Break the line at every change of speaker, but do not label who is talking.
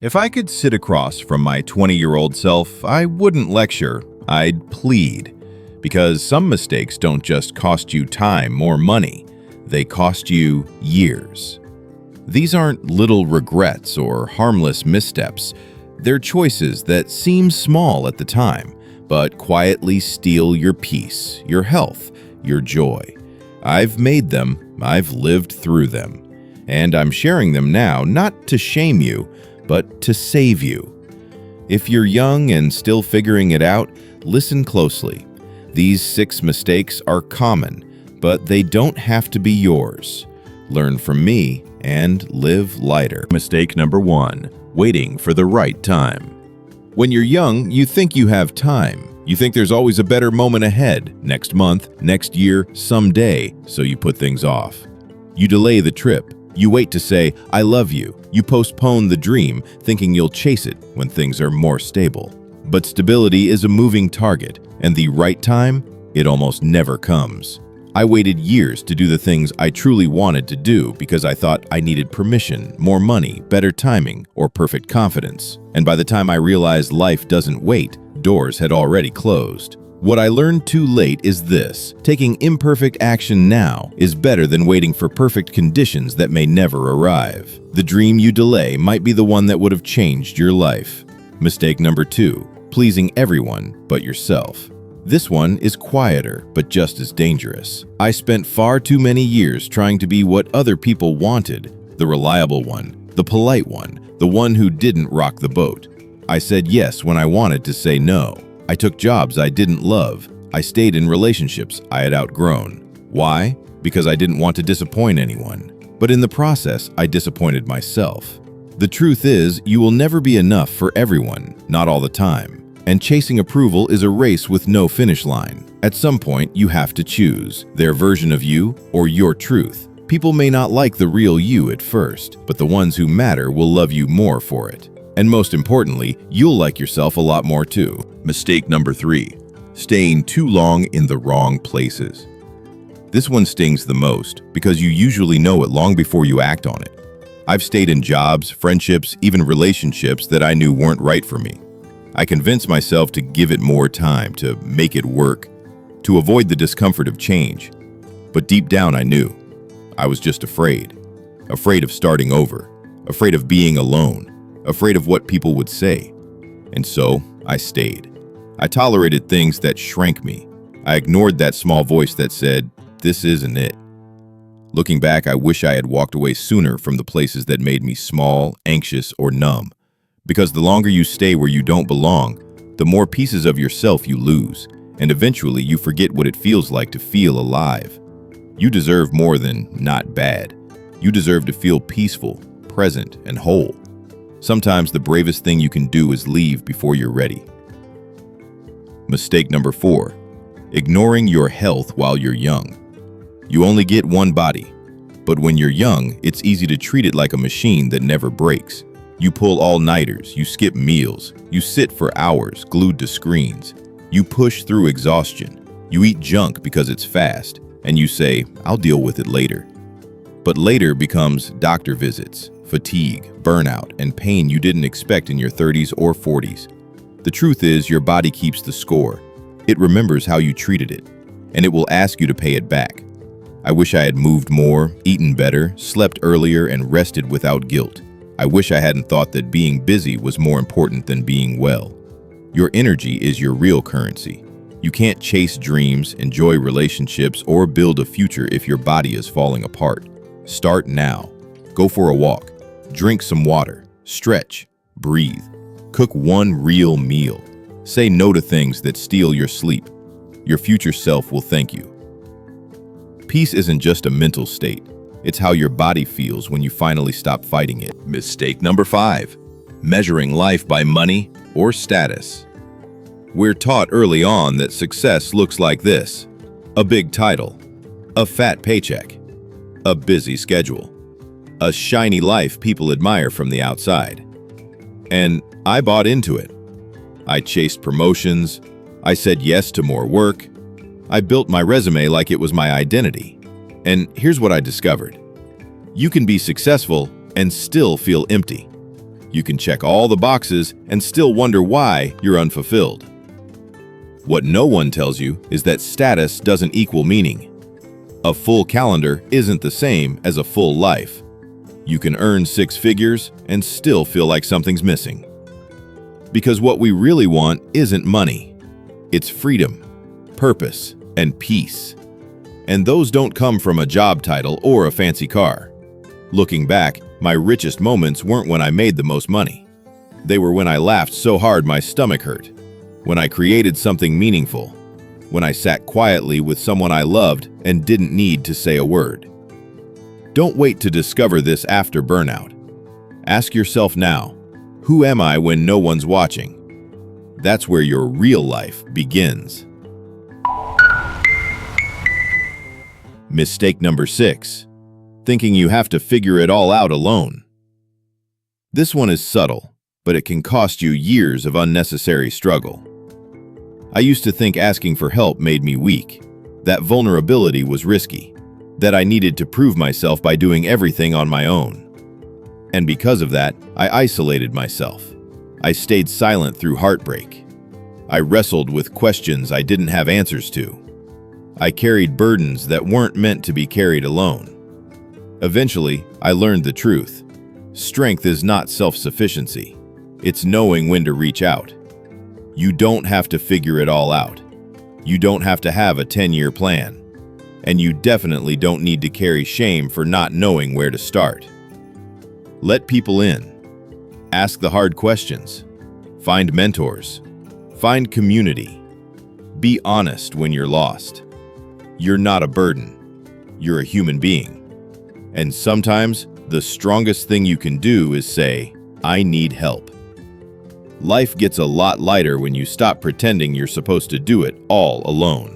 If I could sit across from my 20-year-old self, I wouldn't lecture, I'd plead. Because some mistakes don't just cost you time or money, they cost you years. These aren't little regrets or harmless missteps. They're choices that seem small at the time, but quietly steal your peace, your health, your joy. I've made them, I've lived through them, and I'm sharing them now not to shame you, but to save you. If you're young and still figuring it out, listen closely. These 6 mistakes are common, but they don't have to be yours. Learn from me and live lighter. Mistake number 1, waiting for the right time. When you're young, you think you have time. You think there's always a better moment ahead, next month, next year, someday, so you put things off. You delay the trip. You wait to say, I love you. You postpone the dream, thinking you'll chase it when things are more stable. But stability is a moving target, and the right time, it almost never comes. I waited years to do the things I truly wanted to do because I thought I needed permission, more money, better timing, or perfect confidence. And by the time I realized life doesn't wait, doors had already closed. What I learned too late is this: taking imperfect action now is better than waiting for perfect conditions that may never arrive. The dream you delay might be the one that would have changed your life. Mistake number 2, pleasing everyone but yourself. This one is quieter, but just as dangerous. I spent far too many years trying to be what other people wanted, the reliable one, the polite one, the one who didn't rock the boat. I said yes when I wanted to say no. I took jobs I didn't love. I stayed in relationships I had outgrown. Why? Because I didn't want to disappoint anyone. But in the process, I disappointed myself. The truth is, you will never be enough for everyone, not all the time. And chasing approval is a race with no finish line. At some point, you have to choose their version of you or your truth. People may not like the real you at first, but the ones who matter will love you more for it. And most importantly, you'll like yourself a lot more too. Mistake number 3, staying too long in the wrong places. This one stings the most because you usually know it long before you act on it. I've stayed in jobs, friendships, even relationships that I knew weren't right for me. I convinced myself to give it more time, to make it work, to avoid the discomfort of change. But deep down I knew. I was just afraid. Afraid of starting over. Afraid of being alone. Afraid of what people would say. And so, I stayed. I tolerated things that shrank me. I ignored that small voice that said, "This isn't it." Looking back, I wish I had walked away sooner from the places that made me small, anxious, or numb. Because the longer you stay where you don't belong, the more pieces of yourself you lose, and eventually you forget what it feels like to feel alive. You deserve more than not bad. You deserve to feel peaceful, present, and whole. Sometimes the bravest thing you can do is leave before you're ready. Mistake number 4, ignoring your health while you're young. You only get one body, but when you're young, it's easy to treat it like a machine that never breaks. You pull all-nighters, you skip meals, you sit for hours glued to screens. You push through exhaustion. You eat junk because it's fast, and you say, "I'll deal with it later." But later becomes doctor visits, fatigue, burnout, and pain you didn't expect in your 30s or 40s. The truth is, your body keeps the score. It remembers how you treated it, and it will ask you to pay it back. I wish I had moved more, eaten better, slept earlier, and rested without guilt. I wish I hadn't thought that being busy was more important than being well. Your energy is your real currency. You can't chase dreams, enjoy relationships, or build a future if your body is falling apart. Start now. Go for a walk. Drink some water. Stretch. Breathe. Cook one real meal. Say no to things that steal your sleep. Your future self will thank you. Peace isn't just a mental state. It's how your body feels when you finally stop fighting it. Mistake number 5, measuring life by money or status. We're taught early on that success looks like this: a big title, a fat paycheck, a busy schedule, a shiny life people admire from the outside. And I bought into it. I chased promotions. I said yes to more work. I built my resume like it was my identity. And here's what I discovered. You can be successful and still feel empty. You can check all the boxes and still wonder why you're unfulfilled. What no one tells you is that status doesn't equal meaning. A full calendar isn't the same as a full life. You can earn 6 figures and still feel like something's missing. Because what we really want isn't money. It's freedom, purpose, and peace. And those don't come from a job title or a fancy car. Looking back, my richest moments weren't when I made the most money. They were when I laughed so hard my stomach hurt, when I created something meaningful, when I sat quietly with someone I loved and didn't need to say a word. Don't wait to discover this after burnout. Ask yourself now, who am I when no one's watching? That's where your real life begins. Mistake number 6. Thinking you have to figure it all out alone. This one is subtle, but it can cost you years of unnecessary struggle. I used to think asking for help made me weak, that vulnerability was risky, that I needed to prove myself by doing everything on my own. And because of that, I isolated myself. I stayed silent through heartbreak. I wrestled with questions I didn't have answers to. I carried burdens that weren't meant to be carried alone. Eventually, I learned the truth. Strength is not self-sufficiency. It's knowing when to reach out. You don't have to figure it all out. You don't have to have a 10-year plan. And you definitely don't need to carry shame for not knowing where to start. Let people in. Ask the hard questions. Find mentors. Find community. Be honest when you're lost. You're not a burden. You're a human being. And sometimes, the strongest thing you can do is say, I need help. Life gets a lot lighter when you stop pretending you're supposed to do it all alone.